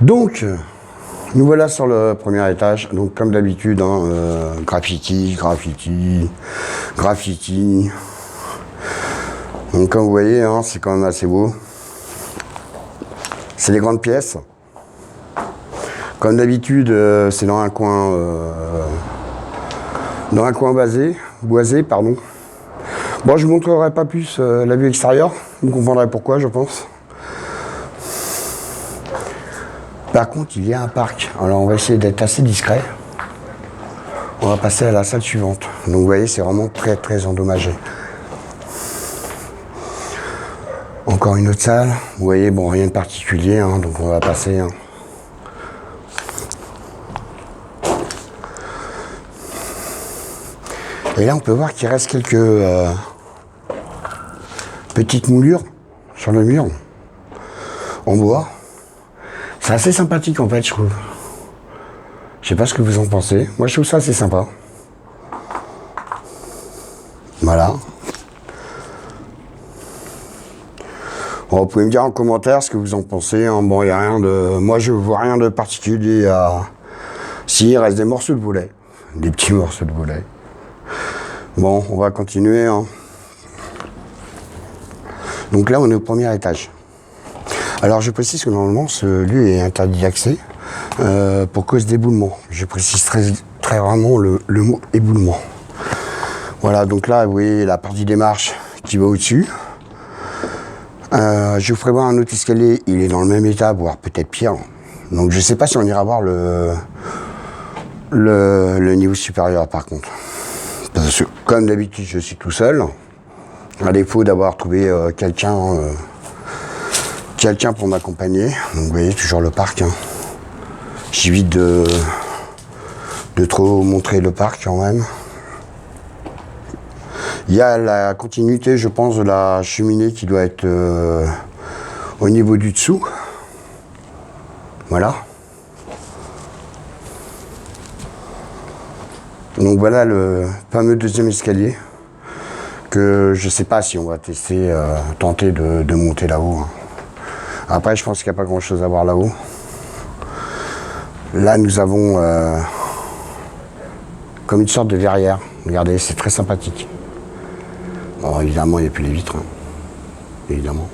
Donc, nous voilà sur le premier étage. Donc, comme d'habitude, hein, graffiti. Donc, comme vous voyez, hein, c'est quand même assez beau. C'est les grandes pièces. Comme d'habitude, c'est dans un coin boisé, pardon. Bon, je ne vous montrerai pas plus la vue extérieure. Vous comprendrez pourquoi, je pense. Par contre, il y a un parc. Alors, on va essayer d'être assez discret. On va passer à la salle suivante. Donc, vous voyez, c'est vraiment très, très endommagé. Encore une autre salle. Vous voyez, bon, rien de particulier, hein, donc on va passer. Hein. Et là, on peut voir qu'il reste quelques petites moulures sur le mur, en bois. C'est assez sympathique, en fait, je trouve. Je sais pas ce que vous en pensez. Moi, je trouve ça assez sympa. Voilà. Bon, vous pouvez me dire en commentaire ce que vous en pensez. Hein. Bon, il y a rien de... Moi, je vois rien de particulier à... Si, il reste des morceaux de volet. Des petits morceaux de volet. Bon, on va continuer. Hein. Donc là, on est au premier étage. Alors, je précise que normalement, ce lieu est interdit d'accès pour cause d'éboulement. Je précise très rarement le mot éboulement. Voilà, donc là, vous voyez la partie des marches qui va au-dessus. Je vous ferai voir un autre escalier, il est dans le même état, voire peut-être pire. Donc je sais pas si on ira voir le niveau supérieur par contre. Parce que comme d'habitude je suis tout seul, à défaut d'avoir trouvé quelqu'un pour m'accompagner. Donc vous voyez toujours le parc. Hein. J'évite de trop montrer le parc quand même. Il y a la continuité, je pense, de la cheminée qui doit être au niveau du dessous. Voilà. Donc voilà le fameux deuxième escalier que je ne sais pas si on va tenter de monter là-haut. Après, je pense qu'il n'y a pas grand-chose à voir là-haut. Là, nous avons comme une sorte de verrière. Regardez, c'est très sympathique. Alors évidemment, il n'y a plus les vitres, hein. Évidemment.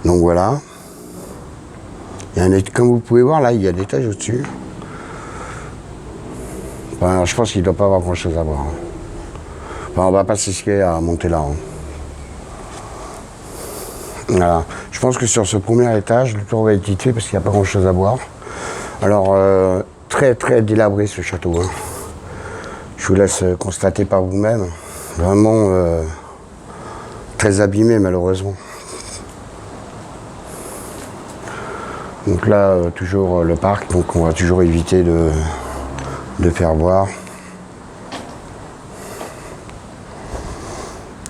Donc voilà. Comme vous pouvez voir, là, il y a l'étage au-dessus. Enfin, je pense qu'il ne doit pas avoir grand-chose à voir. Hein. Enfin, on va pas s'esquer à monter là. Hein. Voilà. Je pense que sur ce premier étage, le tour va être vite fait parce qu'il n'y a pas grand-chose à voir. Alors, très très délabré ce château. Hein. Je vous laisse constater par vous-même. Vraiment très abîmé malheureusement. Donc là, toujours le parc, donc on va toujours éviter de faire voir.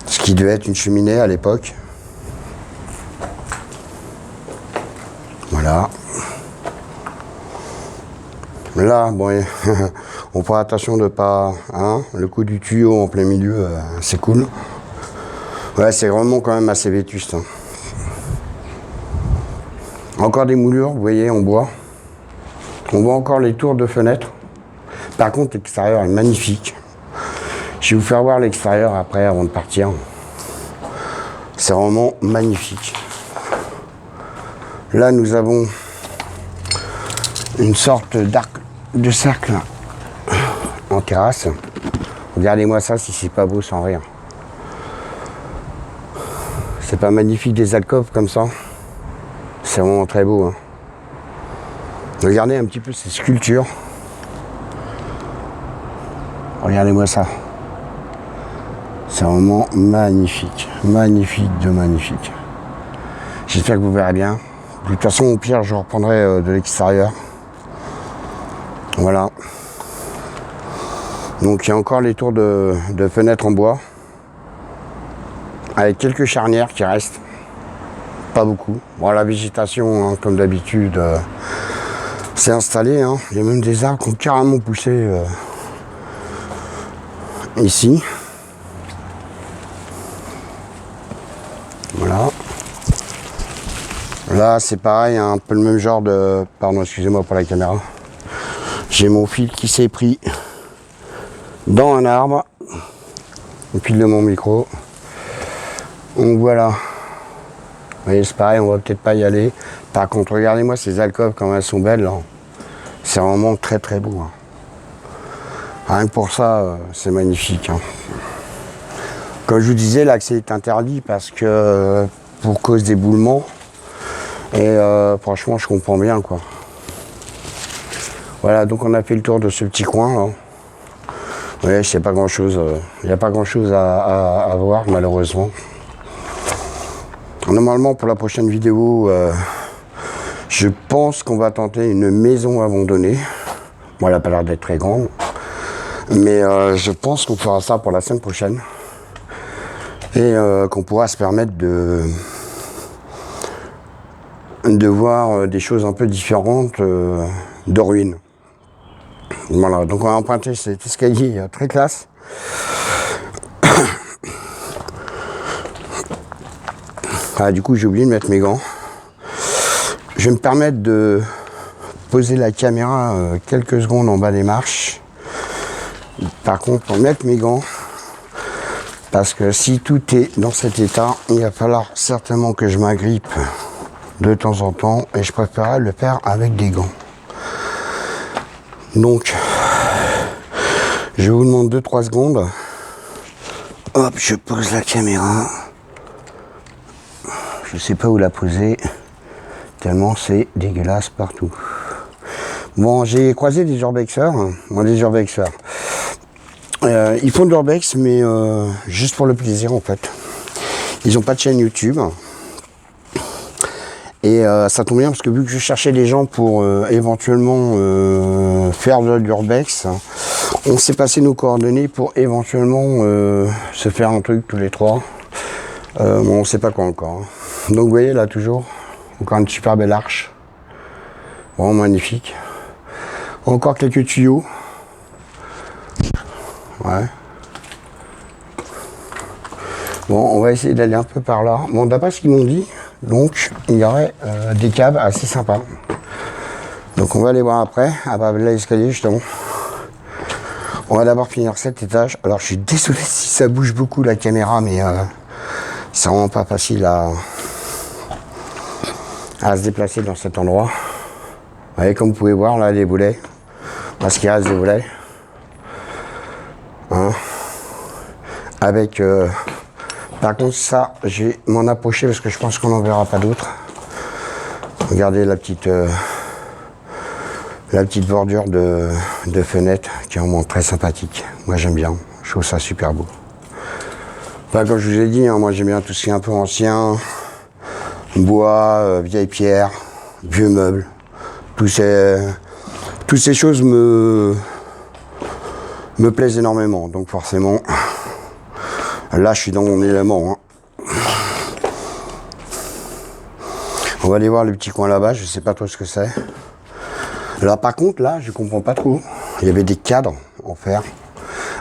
Ce qui devait être une cheminée à l'époque. Voilà. Là, bon, on fera attention de pas... Hein, le coup du tuyau en plein milieu, c'est cool. Ouais, c'est vraiment quand même assez vétuste. Hein. Encore des moulures, vous voyez, en bois. On voit encore les tours de fenêtres. Par contre, l'extérieur est magnifique. Je vais vous faire voir l'extérieur après, avant de partir. C'est vraiment magnifique. Là, nous avons une sorte d'arc de cercle en terrasse. Regardez-moi ça, si c'est pas beau sans rire. C'est pas magnifique des alcôves comme ça. C'est vraiment très beau. Hein. Regardez un petit peu ces sculptures. Regardez-moi ça. C'est vraiment magnifique. Magnifique de magnifique. J'espère que vous verrez bien. De toute façon, au pire, je reprendrai de l'extérieur. Voilà. Donc, il y a encore les tours de fenêtres en bois. Avec quelques charnières qui restent. Pas beaucoup. Bon, la végétation, hein, comme d'habitude, s'est installée. Hein. Il y a même des arbres qui ont carrément poussé ici. Voilà. Là, c'est pareil, un peu le même genre de... Pardon, excusez-moi pour la caméra. J'ai mon fil qui s'est pris dans un arbre. Le fil de mon micro. Donc voilà. Vous voyez, c'est pareil, on va peut-être pas y aller. Par contre, regardez-moi ces alcôves, comme elles sont belles, là. C'est vraiment très très beau. Hein. Rien que pour ça, c'est magnifique. Hein. Comme je vous disais, l'accès est interdit parce que pour cause d'éboulement. Et franchement, je comprends bien, quoi. Voilà, donc on a fait le tour de ce petit coin, là. Ouais, je sais pas grand-chose. Il n'y a pas grand-chose à voir, malheureusement. Normalement, pour la prochaine vidéo, je pense qu'on va tenter une maison abandonnée. Bon, elle n'a pas l'air d'être très grande. Mais je pense qu'on fera ça pour la semaine prochaine. Et qu'on pourra se permettre de voir des choses un peu différentes de ruines. Voilà, donc on va emprunter cet escalier très classe. Ah, du coup, j'ai oublié de mettre mes gants. Je vais me permettre de poser la caméra quelques secondes en bas des marches. Par contre, pour mettre mes gants, parce que si tout est dans cet état, il va falloir certainement que je m'agrippe de temps en temps et je préférerais le faire avec des gants. Donc, je vous demande 2-3 secondes. Hop, je pose la caméra. Je sais pas où la poser, tellement c'est dégueulasse partout. Bon, j'ai croisé des urbexeurs. Bon, des urbexeurs. Ils font de l'urbex, mais juste pour le plaisir, en fait. Ils n'ont pas de chaîne YouTube. Et ça tombe bien parce que vu que je cherchais des gens pour éventuellement faire de l'urbex, on s'est passé nos coordonnées pour éventuellement se faire un truc tous les trois. Bon, on ne sait pas quoi encore. Donc vous voyez là toujours, encore une super belle arche. Vraiment magnifique. Encore quelques tuyaux. Ouais. Bon, on va essayer d'aller un peu par là. Bon, d'après ce qu'ils m'ont dit, donc il y aurait des caves assez sympas. Donc on va aller voir après, l'escalier justement. On va d'abord finir cet étage. Alors je suis désolé si ça bouge beaucoup la caméra, mais c'est vraiment pas facile à se déplacer dans cet endroit. Vous voyez, comme vous pouvez voir là, les boulets. Parce qu'il reste des boulets. Hein. Avec... par contre ça, je vais m'en approcher parce que je pense qu'on n'en verra pas d'autres. Regardez la petite bordure de fenêtre qui est vraiment très sympathique. Moi j'aime bien, je trouve ça super beau. Enfin, comme je vous ai dit, hein, moi j'aime bien tout ce qui est un peu ancien, bois, vieille pierre, vieux meubles. Toutes ces choses me plaisent énormément, donc forcément, là je suis dans mon élément. Hein. On va aller voir le petit coin là-bas, je sais pas trop ce que c'est. Là par contre, là je comprends pas trop. Il y avait des cadres en fer.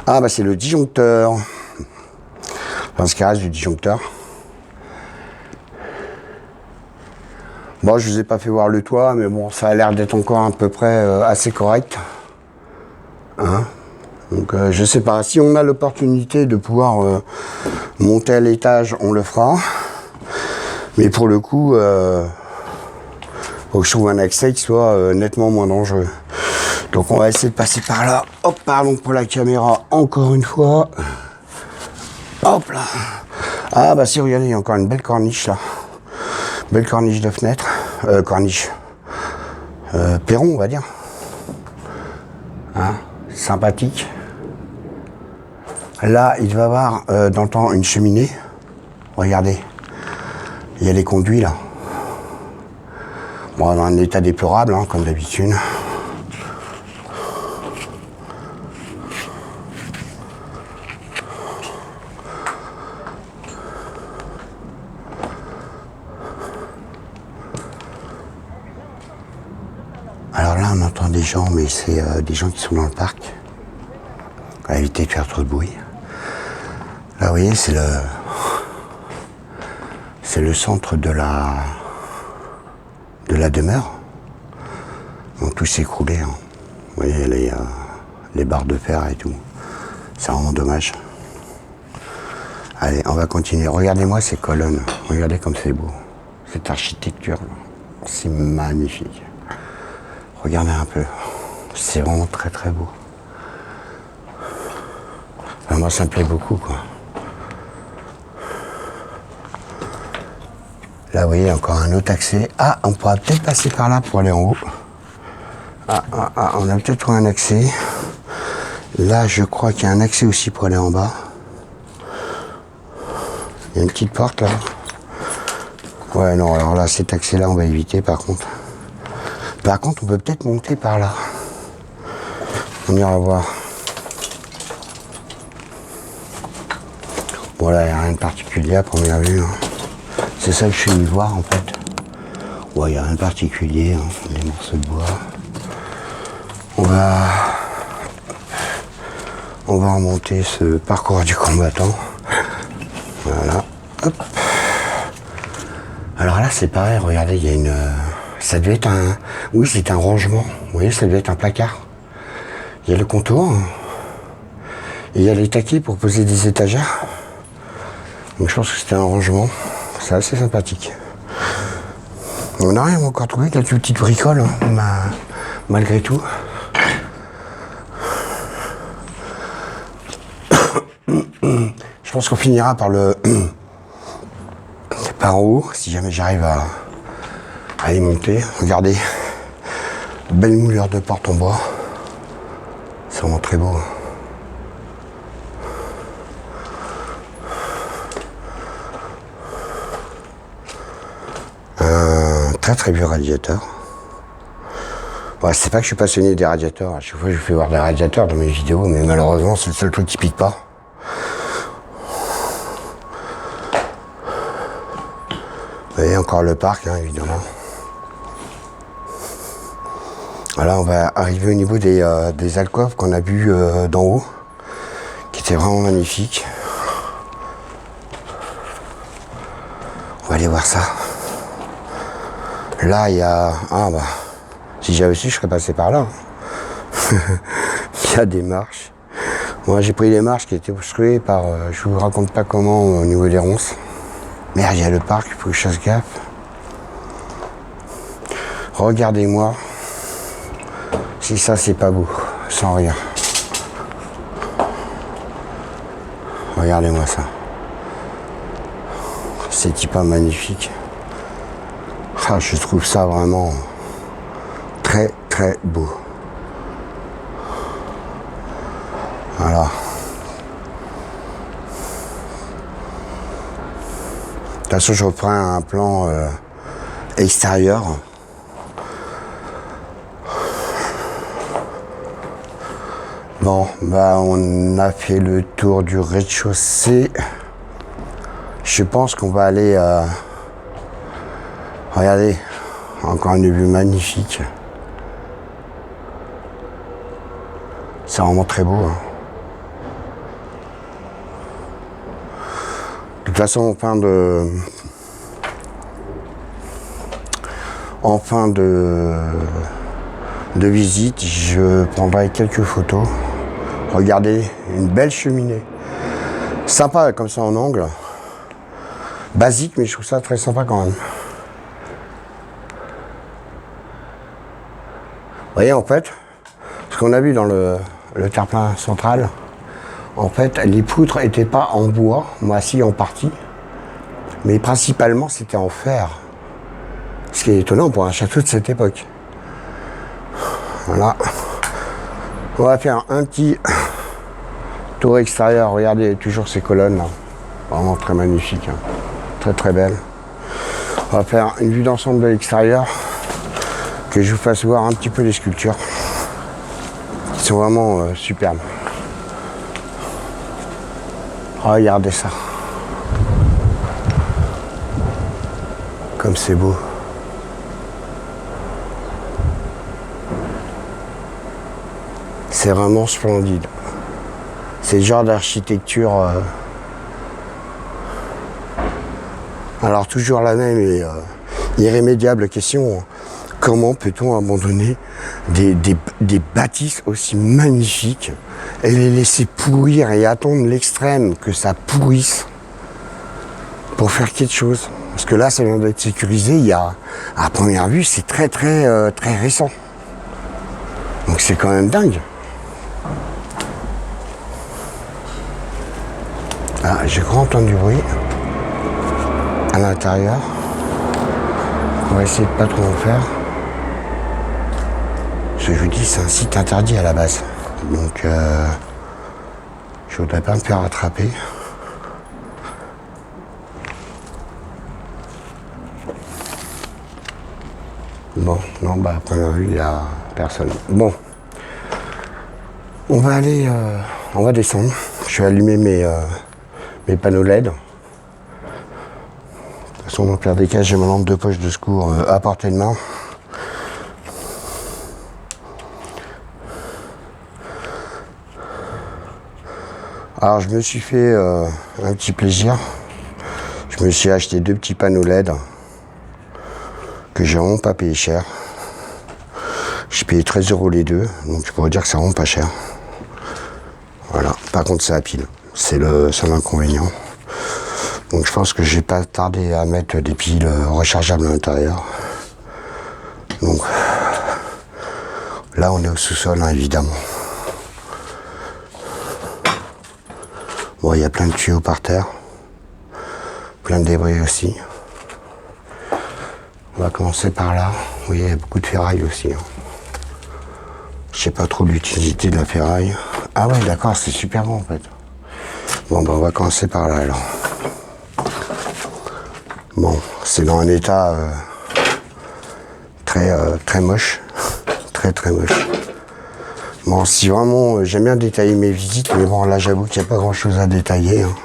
Ah bah c'est le disjoncteur. Enfin ce qui reste du disjoncteur. Bon, je vous ai pas fait voir le toit, mais bon, ça a l'air d'être encore à peu près assez correct. Hein? Donc je sais pas, si on a l'opportunité de pouvoir monter à l'étage, on le fera. Mais pour le coup, faut que je trouve un accès qui soit nettement moins dangereux. Donc on va essayer de passer par là. Hop, pardon pour la caméra, encore une fois. Hop là. Ah bah si, regardez, il y a encore une belle corniche là. Belle corniche de fenêtre. Corniche. Perron, on va dire. Hein, sympathique. Là, il va y avoir dans le temps une cheminée. Regardez. Il y a les conduits là. Bon, dans un état déplorable, hein, comme d'habitude. Alors là, on entend des gens, mais c'est des gens qui sont dans le parc. On va éviter de faire trop de bruit. Là, vous voyez, c'est le centre de la de la demeure. Donc tout s'est écroulé. Hein. Vous voyez les barres de fer et tout. C'est vraiment dommage. Allez, on va continuer. Regardez-moi ces colonnes. Regardez comme c'est beau. Cette architecture, c'est magnifique. Regardez un peu. C'est vraiment très très beau. Enfin, moi, ça me plaît beaucoup, quoi. Là, vous voyez, encore un autre accès. Ah, on pourra peut-être passer par là pour aller en haut. On a peut-être trouvé un accès. Là, je crois qu'il y a un accès aussi pour aller en bas. Il y a une petite porte, là. Ouais, non, alors là, cet accès-là, on va éviter, par contre. Par contre, on peut peut-être monter par là. On ira voir. Bon, là, il n'y a rien de particulier à première vue. Hein. C'est ça que je suis venu voir, en fait. Ouais, il n'y a rien de particulier. Hein. Des morceaux de bois. On va remonter ce parcours du combattant. Voilà. Hop. Alors là, c'est pareil. Regardez, il y a une... Ça devait être un... Oui, c'est un rangement. Vous voyez, ça devait être un placard. Il y a le comptoir. Et il y a les taquets pour poser des étagères. Donc je pense que c'était un rangement. C'est assez sympathique. On a rien encore trouvé, quelques petites bricoles, hein, malgré tout. Je pense qu'on finira par par en haut, si jamais j'arrive à y monter. Regardez, belle moulure de porte en bois. C'est vraiment très beau. Un très très vieux radiateur. Ouais, c'est pas que je suis passionné des radiateurs. À chaque fois, je fais voir des radiateurs dans mes vidéos, mais malheureusement, c'est le seul truc qui pique pas. Vous voyez, encore le parc, hein, évidemment. Voilà, on va arriver au niveau des alcôves qu'on a vus d'en haut, qui étaient vraiment magnifiques. On va aller voir ça. Là, il y a... Ah bah, si j'avais su, je serais passé par là. Il y a des marches. Moi, j'ai pris des marches qui étaient obstruées par... je vous raconte pas comment, au niveau des ronces. Merde, il y a le parc, il faut que je fasse gaffe. Regardez-moi. Si ça, c'est pas beau. Sans rien. Regardez-moi ça. C'est pas magnifique. Ah, je trouve ça vraiment très très beau. Voilà. De toute façon, je reprends un plan extérieur. Bon, bah on a fait le tour du rez-de-chaussée. Je pense qu'on va aller... Regardez, encore une vue magnifique. C'est vraiment très beau. Hein. De toute façon, en fin de visite, je prendrai quelques photos. Regardez, une belle cheminée. Sympa comme ça en angle. Basique, mais je trouve ça très sympa quand même. Vous voyez, en fait, ce qu'on a vu dans le terre-plein central, en fait, les poutres n'étaient pas en bois, moi si en partie, mais principalement c'était en fer. Ce qui est étonnant pour un château de cette époque. Voilà. On va faire un petit tour extérieur. Regardez toujours ces colonnes là. Vraiment très magnifique. Hein. Très très belle. On va faire une vue d'ensemble de l'extérieur. Que je vous fasse voir un petit peu les sculptures. Qui sont vraiment superbes. Regardez ça. Comme c'est beau. C'est vraiment splendide. C'est le genre d'architecture... Alors toujours la même et irrémédiable question. Comment peut-on abandonner des bâtisses aussi magnifiques et les laisser pourrir et attendre l'extrême que ça pourrisse pour faire quelque chose? Parce que là, ça vient d'être sécurisé, il y a, à première vue, c'est très récent. Donc c'est quand même dingue. Ah, j'ai grand entendu du bruit à l'intérieur. On va essayer de pas trop en faire. Ce que je vous dis, c'est un site interdit à la base. Donc je voudrais pas me faire attraper. Bon, non, bah à première vue, il n'y a personne. Bon. On va aller, on va descendre. Je vais allumer mes panneaux LED. De toute façon, dans le pire des cas, j'ai ma lampe de poche de secours à portée de main. Alors, je me suis fait un petit plaisir. Je me suis acheté 2 petits panneaux LED que j'ai vraiment pas payé cher. J'ai payé 13 € les deux, donc je pourrais dire que c'est vraiment pas cher. Voilà. Par contre, c'est à pile. C'est l'inconvénient. Donc je pense que je vais pas tarder à mettre des piles rechargeables à l'intérieur. Donc là, on est au sous-sol, hein, évidemment. Bon, il y a plein de tuyaux par terre. Plein de débris aussi. On va commencer par là. Vous voyez, il y a beaucoup de ferraille aussi. Hein. Je sais pas trop l'utilité de la ferraille. Ah ouais, d'accord, c'est super bon en fait. Bon, ben on va commencer par là alors. Bon, c'est dans un état très moche. Très moche. Bon, si vraiment, j'aime bien détailler mes visites, mais bon, là j'avoue qu'il n'y a pas grand chose à détailler. Hein.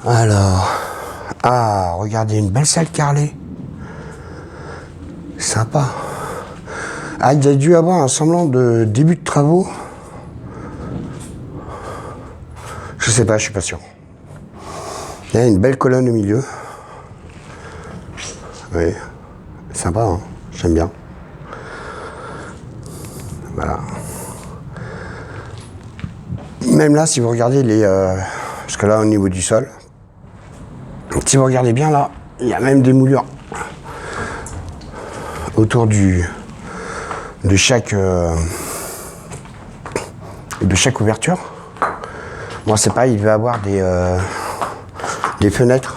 Alors, ah, regardez, une belle salle carrelée. Sympa. Ah, il y a dû avoir un semblant de début de travaux. Je sais pas, je suis pas sûr. Il y a une belle colonne au milieu. Oui, sympa, hein, j'aime bien. Voilà. Même là, si vous regardez les... parce que là, au niveau du sol, si vous regardez bien là, il y a même des moulures autour de chaque ouverture. Moi, c'est pas, il va avoir des fenêtres.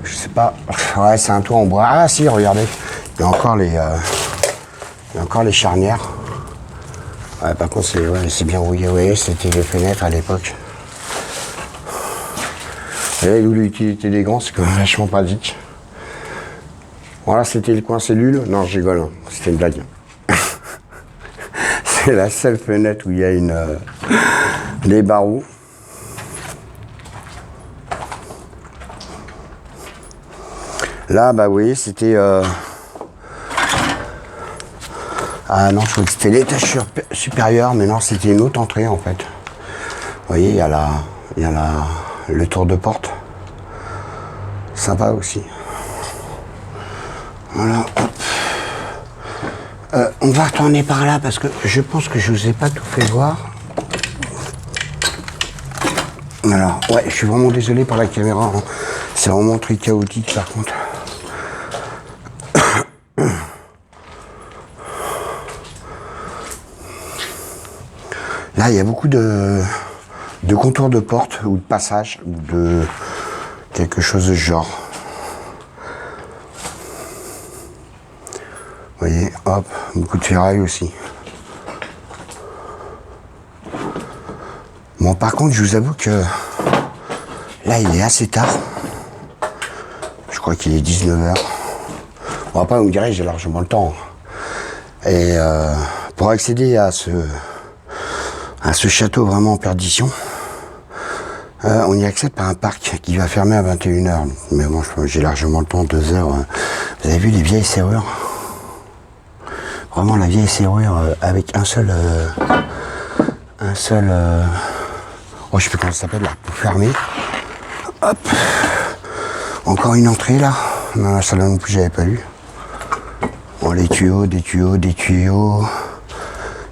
Je sais pas. Ouais, c'est un toit en bois. Ah si, regardez, il y a encore les charnières. Ouais, par contre, c'est bien rouillé. Vous voyez, c'était les fenêtres à l'époque. Et d'où l'utilité des gants, c'est quand même vachement pratique. Voilà, c'était le coin cellule. Non, je rigole, hein. C'était une blague. C'est la seule fenêtre où il y a les barreaux. Là, bah vous voyez, c'était... Ah non, je crois que c'était l'étage supérieur, mais non, c'était une autre entrée en fait. Vous voyez, il y a le tour de porte. Sympa aussi. Voilà, hop. On va retourner par là parce que je pense que je vous ai pas tout fait voir. Alors, ouais, je suis vraiment désolé pour la caméra. Hein. C'est vraiment très chaotique par contre. Là, il y a beaucoup de contours de porte ou de passage ou de quelque chose de ce genre. Vous voyez, hop, beaucoup de ferraille aussi. Bon, par contre, je vous avoue que là, il est assez tard. Je crois qu'il est 19h. Bon, après, vous me direz, j'ai largement le temps. Et pour accéder à ce château vraiment en perdition, on y accède par un parc qui va fermer à 21h. Mais bon, j'ai largement le temps, 2 heures. Vous avez vu les vieilles serrures? Vraiment la vieille serrure avec un seul... oh, je sais plus comment ça s'appelle là, pour fermer. Hop. Encore une entrée là. Dans la salle non plus, j'avais pas eu. Bon, les tuyaux, des tuyaux, des tuyaux.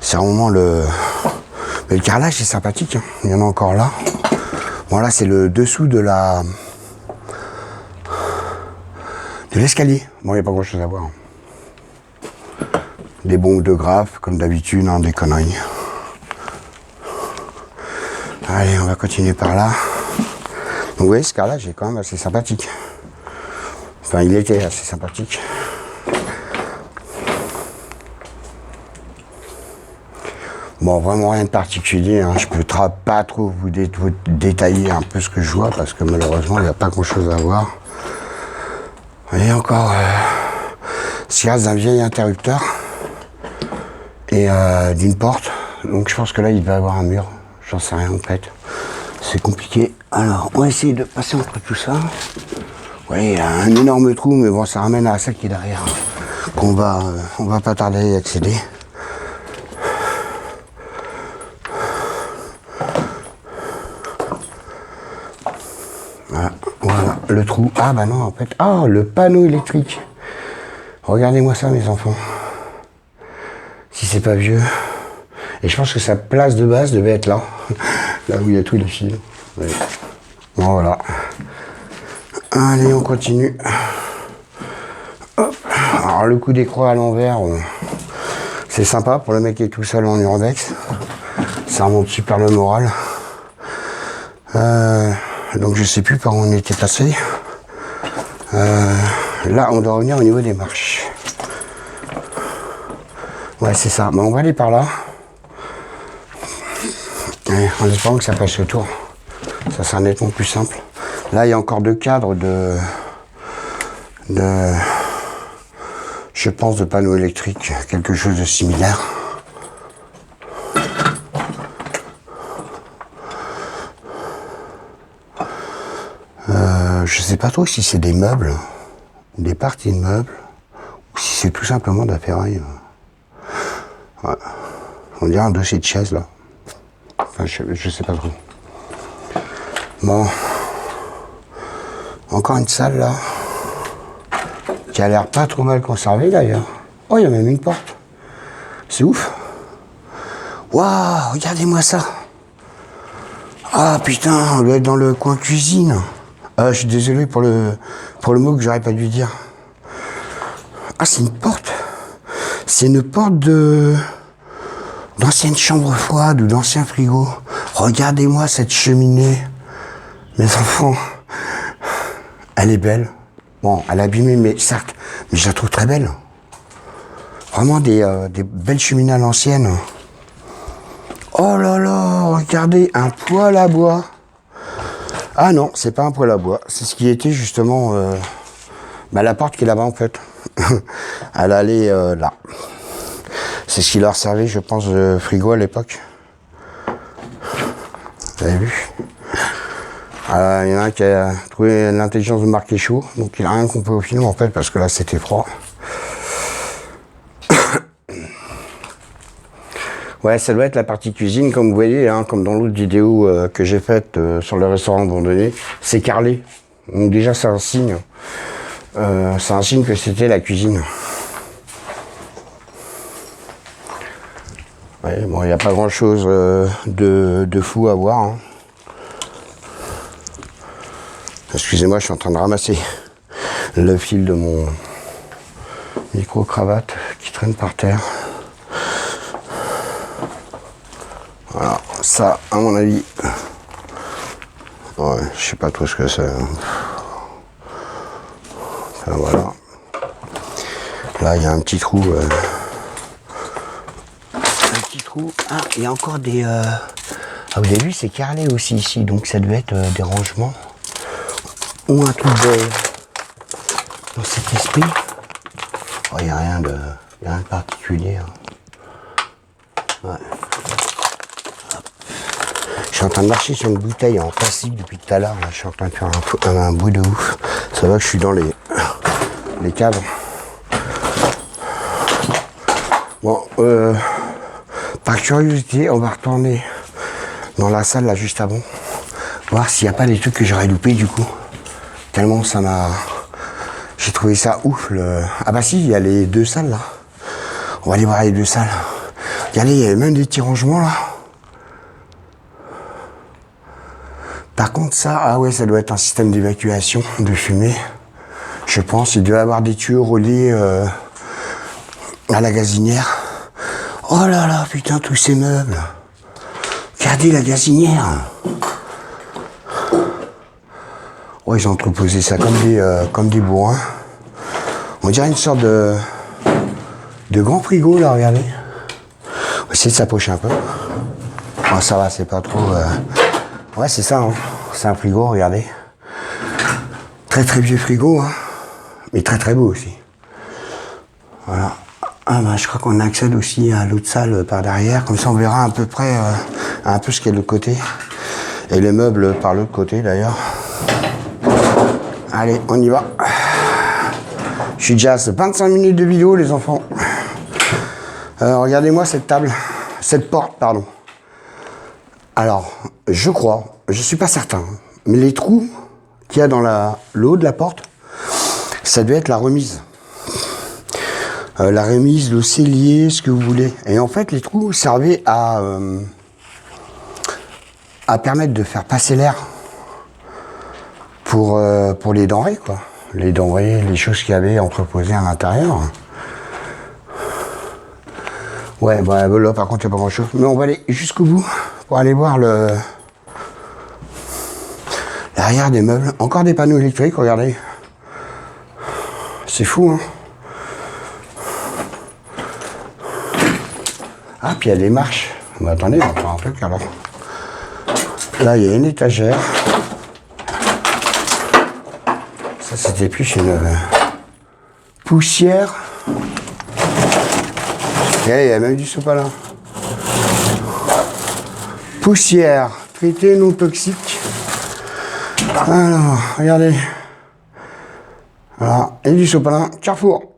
C'est vraiment le... Mais le carrelage est sympathique, hein. Il y en a encore là. Bon là c'est le dessous de la... de l'escalier. Bon, il n'y a pas grand chose à voir. Des bombes de graphes, comme d'habitude, hein, des conneries. Allez, on va continuer par là. Donc vous voyez, ce carrelage est quand même assez sympathique. Enfin, il était assez sympathique. Bon, vraiment rien de particulier, hein. Je peux pas trop vous détailler un peu ce que je vois, parce que malheureusement, il n'y a pas grand chose à voir. Vous voyez encore ce reste d'un vieil interrupteur et d'une porte. Donc je pense que là, il devait y avoir un mur. J'en sais rien en fait. C'est compliqué. Alors, on va essayer de passer entre tout ça. Oui, il y a un énorme trou, mais bon, ça ramène à celle qui est derrière. On va pas tarder à y accéder. Voilà, le trou. Ah bah non, en fait. Ah, le panneau électrique. Regardez-moi ça, mes enfants. Si c'est pas vieux. Et je pense que sa place de base devait être là. Là où il y a tous les fils. Oui. Bon, voilà. Allez, on continue. Hop. Alors, le coup des croix à l'envers, c'est sympa pour le mec qui est tout seul en urbex. Ça remonte super le moral. Donc, je sais plus par où on était passé. Là, on doit revenir au niveau des marches. Ouais, c'est ça. Mais on va aller par là. Et en espérant que ça passe le tour. Ça sera nettement plus simple. Là, il y a encore deux cadres je pense, de panneaux électriques. Quelque chose de similaire. Je sais pas trop si c'est des meubles, des parties de meubles, ou si c'est tout simplement de la ferraille. Ouais. On dirait un dossier de chaise là. Enfin, je sais pas trop. Bon. Encore une salle là. Qui a l'air pas trop mal conservée d'ailleurs. Oh, il y a même une porte. C'est ouf. Waouh, regardez-moi ça. Ah putain, on doit être dans le coin cuisine. Je suis désolé pour le mot que j'aurais pas dû dire. Ah, c'est une porte. C'est une porte d'ancienne chambre froide ou d'ancien frigo. Regardez-moi cette cheminée. Mes enfants. Elle est belle. Bon, elle est abîmée, mais certes. Mais je la trouve très belle. Vraiment des belles cheminées à l'ancienne. Oh là là, regardez, un poêle à bois. Ah non, c'est pas un poêle à bois. C'est ce qui était justement la porte qui est là-bas en fait. Elle allait là. C'est ce qui leur servait, je pense, de frigo à l'époque. Vous avez vu? Il y en a un qui a trouvé l'intelligence de marquer chaud, donc il n'a rien compris au film en fait, parce que là c'était froid. Ouais, ça doit être la partie cuisine, comme vous voyez, hein, comme dans l'autre vidéo que j'ai faite sur le restaurant abandonné. C'est carrelé. Donc déjà c'est un signe. C'est un signe que c'était la cuisine. Ouais, bon, il n'y a pas grand chose de fou à voir. Hein. Excusez-moi, je suis en train de ramasser le fil de mon micro-cravate qui traîne par terre. Voilà, ça, à mon avis, ouais, je sais pas trop ce que c'est. Enfin, voilà. Là, il y a un petit trou. Un petit trou. Ah, il y a encore des... Ah, vous avez vu, c'est carrelé aussi ici, donc ça devait être des rangements. Ou un truc dans cet esprit. Oh, il n'y a rien de particulier. Hein. Ouais. Je suis en train de marcher sur une bouteille en plastique depuis tout à l'heure. Je suis en train de faire un bruit de ouf. Ça va que je suis dans les cadres. Bon, par curiosité, on va retourner dans la salle là juste avant. Voir s'il n'y a pas des trucs que j'aurais loupés du coup. tellement ça m'a... J'ai trouvé ça ouf. Ah bah si, il y a les 2 salles là. On va aller voir les 2 salles. Regardez, il y a même des petits rangements là. Par contre ça, ah ouais, ça doit être un système d'évacuation de fumée. Je pense, il doit y avoir des tuyaux reliés à la gazinière. Oh là là, putain, tous ces meubles. Regardez la gazinière. Oh, ils ont entreposé ça comme des bourrins. On dirait une sorte de grand frigo, là, regardez. On va essayer de s'approcher un peu. Oh, ça va, c'est pas trop... Ouais, c'est ça, hein. C'est un frigo, regardez. Très très vieux frigo, hein. Mais très très beau aussi. Voilà. Ah bah, je crois qu'on accède aussi à l'autre salle par derrière. Comme ça, on verra à peu près un peu ce qu'il y a de l'autre côté. Et les meubles par l'autre côté, d'ailleurs. Allez, on y va. Je suis déjà à 25 minutes de vidéo, les enfants. Regardez-moi cette table. Cette porte, pardon. Alors, je crois, je suis pas certain, mais les trous qu'il y a dans le haut de la porte, ça doit être la remise. La remise, le cellier, ce que vous voulez. Et en fait, les trous servaient à permettre de faire passer l'air pour les denrées, quoi. Les denrées, les choses qu'il y avait entreposées à l'intérieur. Ouais, bah là, par contre, il n'y a pas grand-chose. Mais on va aller jusqu'au bout pour aller voir l'arrière des meubles. Encore des panneaux électriques, regardez. C'est fou, hein. Ah, puis il y a des marches. Mais attendez, on va faire un truc alors. Là, il y a une étagère. Ça, c'était plus une poussière. Et il y a même du sopalin. Poussière, traité non toxique. Alors, regardez. Voilà, et du sopalin, Carrefour.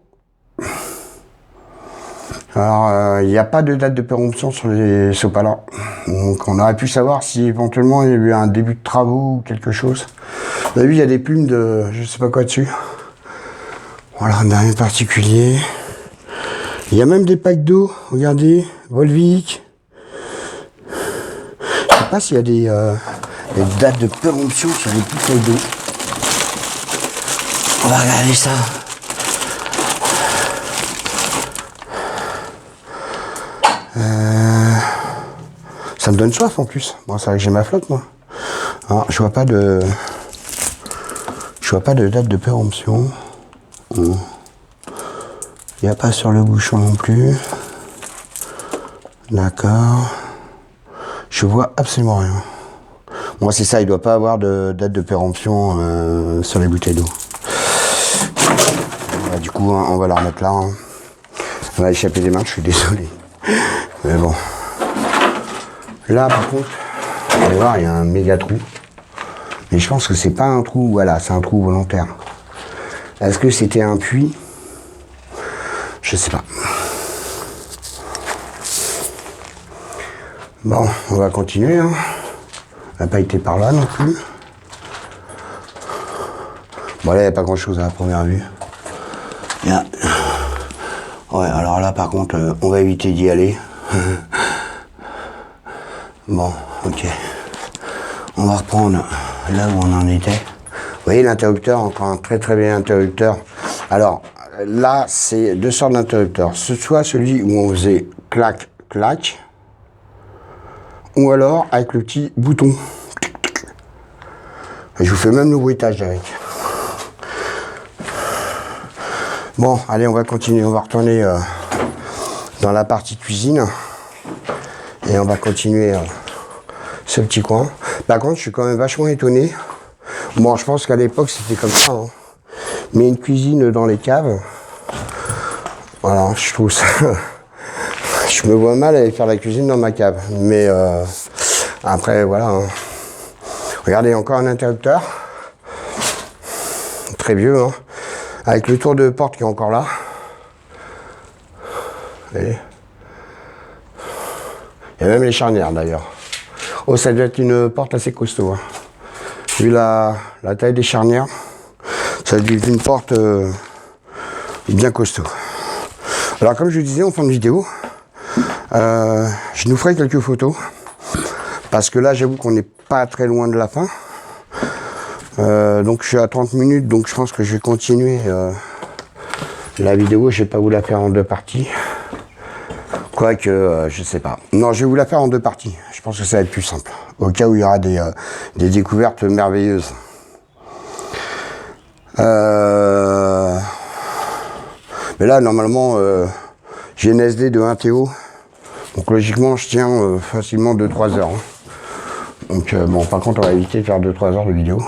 Alors, il n'y a pas de date de péremption sur les sopalins. Donc, on aurait pu savoir si éventuellement il y a eu un début de travaux ou quelque chose. Vous avez vu, il y a des plumes de je sais pas quoi dessus. Voilà, rien de particulier. Il y a même des packs d'eau, regardez, Volvic. Je sais pas s'il y a des dates de péremption sur les bouteilles d'eau. On va regarder ça. Ça me donne soif en plus. Bon, c'est vrai que j'ai ma flotte, moi. Alors, je vois pas de date de péremption. Il n'y a pas sur le bouchon non plus. D'accord. Je vois absolument rien. Bon, c'est ça, il ne doit pas avoir de date de péremption sur les bouteilles d'eau. Du coup, hein, on va la remettre là. Hein. On va échapper des mains, je suis désolé. Mais bon. Là, par contre, vous allez voir, il y a un méga trou. Mais je pense que c'est pas un trou, voilà, c'est un trou volontaire. Est-ce que c'était un puits? Je sais pas. Bon, on va continuer. Hein. On n'a pas été par là non plus. Bon, là, il n'y a pas grand-chose à la première vue. Yeah. Ouais, alors là, par contre, on va éviter d'y aller. Bon, ok. On va reprendre là où on en était. Vous voyez l'interrupteur, encore un très très bien interrupteur. Alors, là, c'est 2 sortes d'interrupteurs. Soit celui où on faisait clac, clac, ou alors avec le petit bouton. Et je vous fais même le bruitage avec. Bon, allez, on va continuer. On va retourner dans la partie cuisine. Et on va continuer ce petit coin. Par contre, je suis quand même vachement étonné. Bon, je pense qu'à l'époque, c'était comme ça. Hein. Mais une cuisine dans les caves, voilà, je trouve ça... je me vois mal aller faire la cuisine dans ma cave. Mais après, voilà. Hein. Regardez, encore un interrupteur. Très vieux, hein. Avec le tour de porte qui est encore là. Voyez. Il y a même les charnières d'ailleurs. Oh, ça doit être une porte assez costaud. Hein. Vu la taille des charnières. Ça va être une porte bien costaud. Alors comme je vous disais en fin de vidéo, je nous ferai quelques photos. Parce que là j'avoue qu'on n'est pas très loin de la fin. Donc je suis à 30 minutes, donc je pense que je vais continuer la vidéo. Je vais pas vous la faire en deux parties. Quoique, je sais pas. Non, je vais vous la faire en deux parties. Je pense que ça va être plus simple. Au cas où il y aura des découvertes merveilleuses. Mais là, normalement, j'ai une SD de 1 TO. Donc logiquement, je tiens facilement 2-3 heures. Hein. Donc bon, par contre, on va éviter de faire 2-3 heures de vidéo.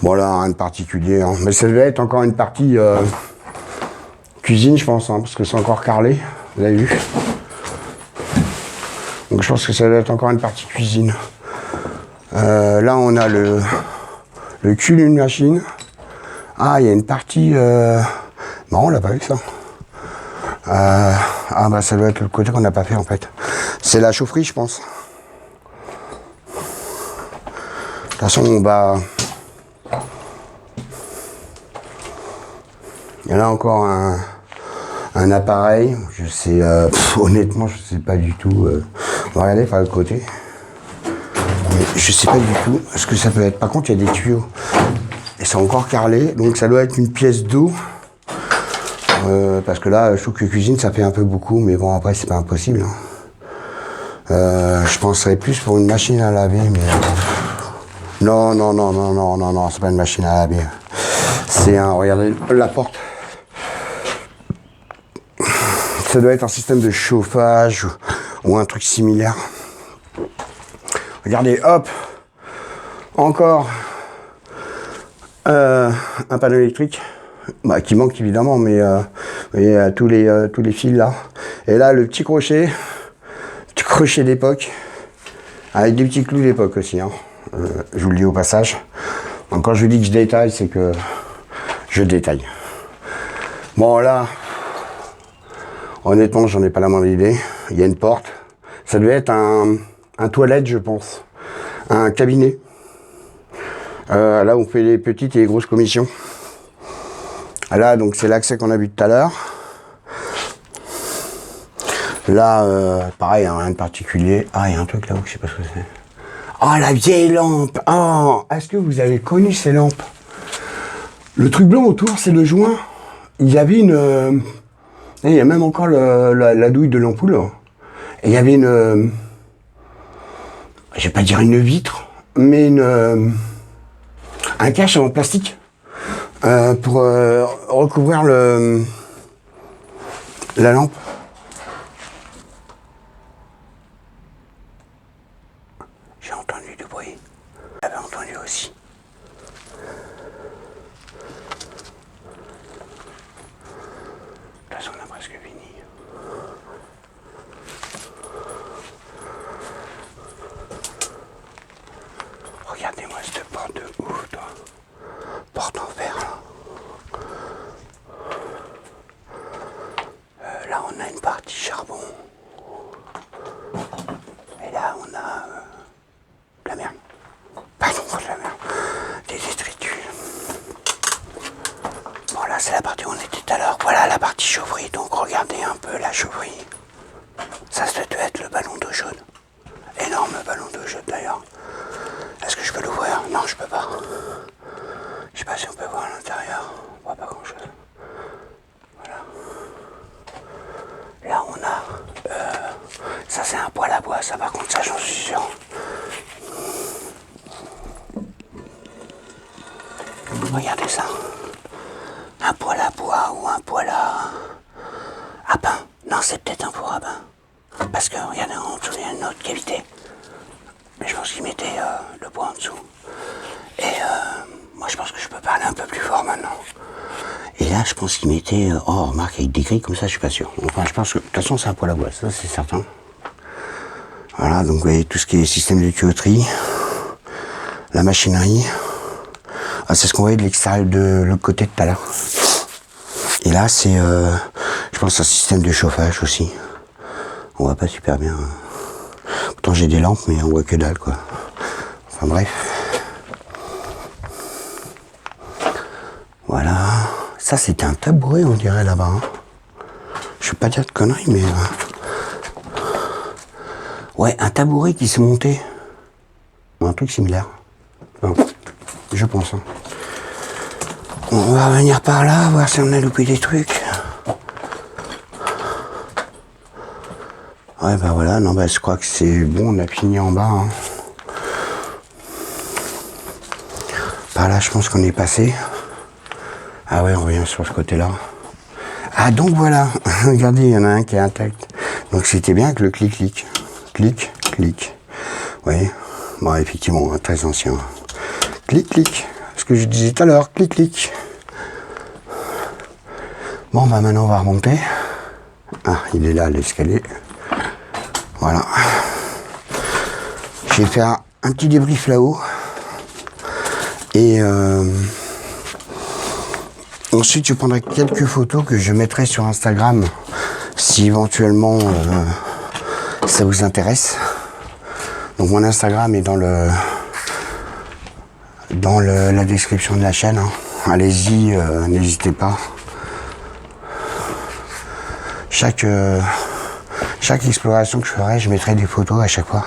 Bon là, rien de particulier. Hein. Mais ça devait être encore une partie cuisine, je pense. Hein, parce que c'est encore carrelé. Vous avez vu. Donc je pense que ça doit être encore une partie cuisine. Là, on a le cul d'une machine. Ah, il y a une partie... Non, on l'a pas vu ça. Ah bah ça doit être le côté qu'on n'a pas fait en fait. C'est la chaufferie je pense. De toute façon on va... Il y en a encore un appareil. Je sais... honnêtement je sais pas du tout. On va regarder par le côté. Mais je sais pas du tout ce que ça peut être. Par contre il y a des tuyaux. Et c'est encore carrelé. Donc ça doit être une pièce d'eau. Parce que là, je trouve que cuisine, ça fait un peu beaucoup, mais bon, après, c'est pas impossible. Hein. Je penserais plus pour une machine à laver, mais... Non, c'est pas une machine à laver. C'est un... Regardez la porte. Ça doit être un système de chauffage ou un truc similaire. Regardez, hop. Encore un panneau électrique. Bah, qui manque évidemment, mais vous voyez, tous les fils là. Et là, le petit crochet d'époque, avec des petits clous d'époque aussi. Hein. Je vous le dis au passage. Donc, quand je vous dis que je détaille, c'est que je détaille. Bon, là, honnêtement, j'en ai pas la moindre idée. Il y a une porte. Ça devait être un toilette, je pense. Un cabinet. Là, on fait les petites et les grosses commissions. Là, donc c'est l'accès qu'on a vu tout à l'heure. Là, pareil, hein, rien de particulier. Ah, il y a un truc là-haut, je sais pas ce que c'est. Ah, la vieille lampe. Oh, est-ce que vous avez connu ces lampes? Le truc blanc autour, c'est le joint. Il y avait une... il y a même encore la douille de l'ampoule. Et il y avait une... je vais pas dire une vitre, mais un cache en plastique. Pour recouvrir la lampe. J'ai entendu du bruit. J'avais entendu aussi. De toute façon, on a presque fini. Regardez-moi cette porte de ouf, toi. Porte en fer, là. Là, on a une partie charbon. Et là, on a de la merde. Pardon, pas de la merde. Des détritus. Bon, là, c'est la partie où on était tout à l'heure. Voilà la partie chaufferie. Donc, regardez un peu la chaufferie. Ça doit être le ballon d'eau chaude. Énorme ballon d'eau chaude, d'ailleurs. Est-ce que je peux l'ouvrir? Non, je peux pas. Je sais pas si on peut voir à l'intérieur. On voit pas grand chose. Voilà. Là on a... ça c'est un poêle à bois, ça par contre ça j'en suis sûr. Regardez ça. Un poêle à bois ou un poêle à pain. Non, c'est peut-être un four à pain. Parce que regardez, en dessous il y a une autre cavité. Mais je pense qu'ils mettaient le bois en dessous. Et moi je pense que je peux parler un peu plus fort maintenant. Et là je pense qu'ils mettaient... oh remarque avec des grilles comme ça je suis pas sûr. Enfin je pense que de toute façon c'est un poêle à bois, ça c'est certain. Voilà, donc vous voyez tout ce qui est système de tuyauterie. La machinerie. Ah, c'est ce qu'on voyait de l'extérieur de l'autre côté tout à l'heure. Et là c'est je pense un système de chauffage aussi. On voit pas super bien. Pourtant j'ai des lampes mais on voit que dalle quoi. Enfin bref. Ça, c'était un tabouret, on dirait, là-bas. Hein. Je vais pas dire de conneries, mais... Ouais, un tabouret qui s'est monté. Un truc similaire. Enfin, je pense. Hein. On va revenir par là, voir si on a loupé des trucs. Ouais, bah voilà, non, bah je crois que c'est bon, on a fini en bas. Hein. Par là, je pense qu'on est passé. Ah ouais, on revient sur ce côté-là. Ah, donc voilà, regardez, il y en a un qui est intact. Donc c'était bien avec le clic-clic. Clic, clic. Oui, bon, effectivement, très ancien. Clic, clic. Ce que je disais tout à l'heure, clic, clic. Bon, bah maintenant on va remonter. Ah, il est là, l'escalier. Voilà. Je vais faire un petit débrief là-haut. Et ensuite, je prendrai quelques photos que je mettrai sur Instagram si éventuellement ça vous intéresse. Donc mon Instagram est dans la description de la chaîne. Hein. Allez-y, n'hésitez pas. Chaque exploration que je ferai, je mettrai des photos à chaque fois.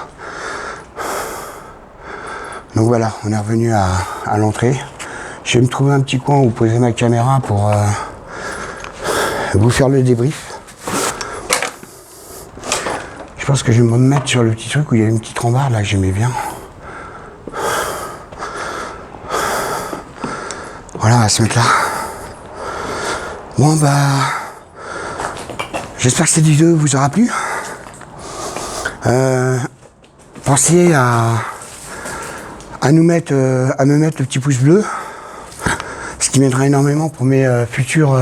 Donc voilà, on est revenu à l'entrée. Je vais me trouver un petit coin où poser ma caméra pour vous faire le débrief. Je pense que je vais me mettre sur le petit truc où il y a une petite rambarde là que j'aimais bien. Voilà, on va se mettre là. Bon bah, j'espère que cette vidéo vous aura plu. Pensez à me mettre le petit pouce bleu, ce qui m'aidera énormément pour mes futures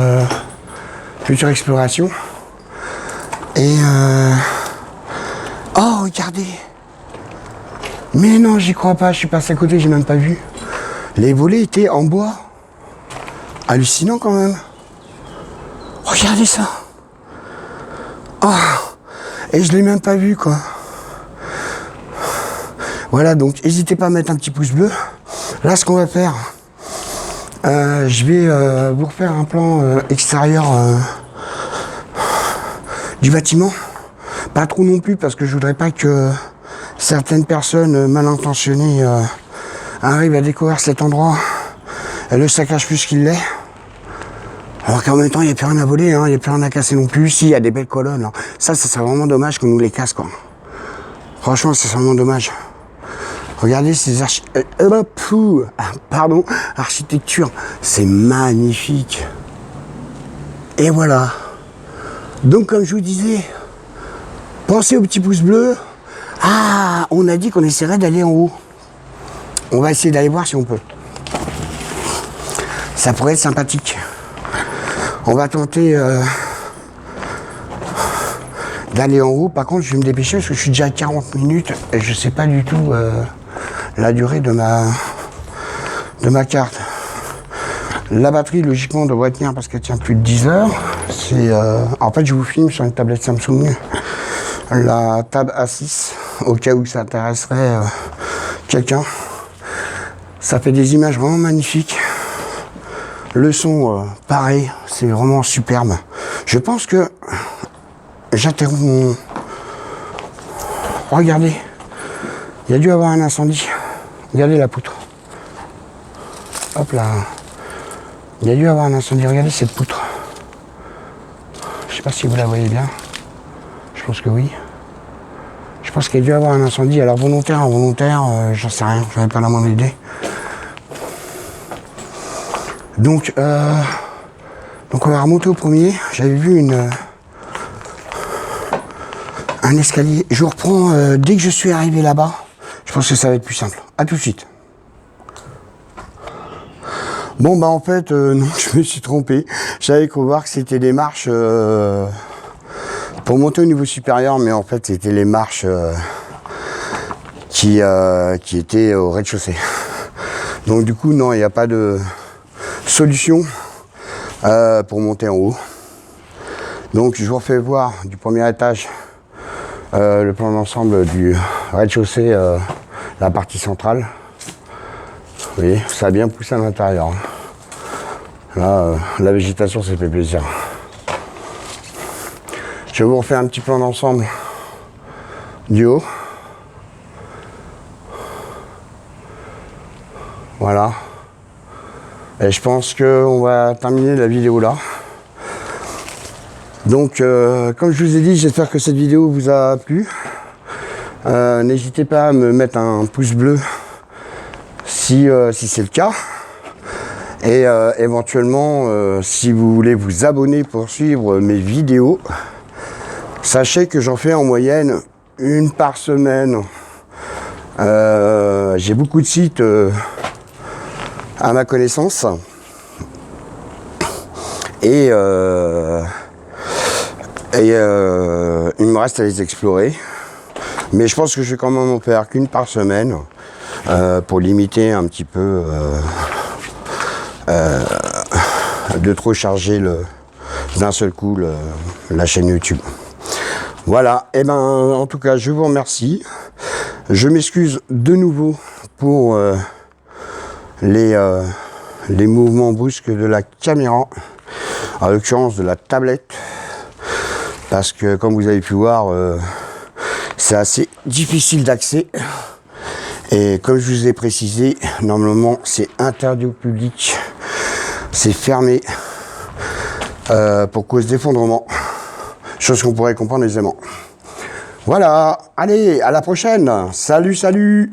explorations. Et oh, regardez! Mais non, j'y crois pas, je suis passé à côté, j'ai même pas vu. Les volets étaient en bois. Hallucinant quand même. Regardez ça! Oh! Et je l'ai même pas vu, quoi. Voilà, donc n'hésitez pas à mettre un petit pouce bleu. Là, ce qu'on va faire, je vais vous refaire un plan extérieur du bâtiment. Pas trop non plus, parce que je voudrais pas que certaines personnes mal intentionnées arrivent à découvrir cet endroit et le saccage plus qu'il l'est. Alors qu'en même temps, il n'y a plus rien à voler, hein, il n'y a plus rien à casser non plus. Si, il y a des belles colonnes. Hein. Ça serait vraiment dommage qu'on nous les casse, quoi. Franchement, c'est vraiment dommage. Regardez ces architecture, c'est magnifique. Et voilà. Donc comme je vous disais, pensez au petit pouce bleu. Ah, on a dit qu'on essaierait d'aller en haut. On va essayer d'aller voir si on peut. Ça pourrait être sympathique. On va tenter d'aller en haut. Par contre, je vais me dépêcher parce que je suis déjà à 40 minutes et je sais pas du tout la durée de ma carte. La batterie, logiquement, devrait tenir parce qu'elle tient plus de 10 heures. En fait, je vous filme sur une tablette Samsung la Tab A6 au cas où ça intéresserait quelqu'un. Ça fait des images vraiment magnifiques. Le son, pareil, c'est vraiment superbe. Je pense que j'interromps mon... Regardez, il y a dû avoir un incendie. Regardez la poutre. Hop là. Il y a dû avoir un incendie. Regardez cette poutre. Je sais pas si vous la voyez bien. Je pense que oui. Je pense qu'il y a dû avoir un incendie. Alors volontaire, involontaire, j'en sais rien. J'avais pas la moindre idée. Donc on va remonter au premier. J'avais vu un escalier. Je reprends dès que je suis arrivé là-bas. Je pense que ça va être plus simple. A tout de suite. Bon bah en fait non, je me suis trompé. J'avais cru voir que c'était des marches pour monter au niveau supérieur, mais en fait c'était les marches qui étaient au rez-de-chaussée. Donc du coup non, il n'y a pas de solution pour monter en haut. Donc je vous refais voir du premier étage le plan d'ensemble du rez-de-chaussée, la partie centrale. Vous voyez, ça a bien poussé à l'intérieur. Là, la végétation, ça fait plaisir. Je vais vous refaire un petit plan d'ensemble du haut. Voilà. Et je pense qu'on va terminer la vidéo là. Donc, comme je vous ai dit, j'espère que cette vidéo vous a plu. N'hésitez pas à me mettre un pouce bleu si c'est le cas. Et éventuellement, si vous voulez vous abonner pour suivre mes vidéos, sachez que j'en fais en moyenne une par semaine. J'ai beaucoup de sites à ma connaissance. Et il me reste à les explorer. Mais je pense que je vais quand même en faire qu'une par semaine pour limiter un petit peu de trop charger d'un seul coup la chaîne YouTube. Voilà, et ben en tout cas je vous remercie. Je m'excuse de nouveau pour les mouvements brusques de la caméra, en l'occurrence de la tablette, parce que comme vous avez pu voir, c'est assez difficile d'accès. Et comme je vous ai précisé, normalement c'est interdit au public, c'est fermé pour cause d'effondrement, chose qu'on pourrait comprendre aisément. Voilà, allez, à la prochaine, salut, salut.